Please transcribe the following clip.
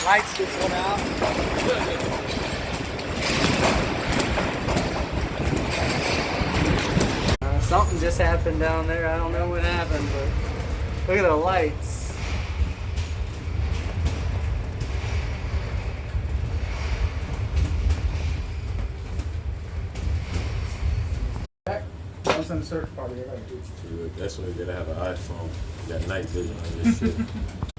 Lights just went out. Something just happened down there. I don't know what happened, but look at the lights. I was in the search party. That's when you gotta have an iPhone. You got night vision on this shit.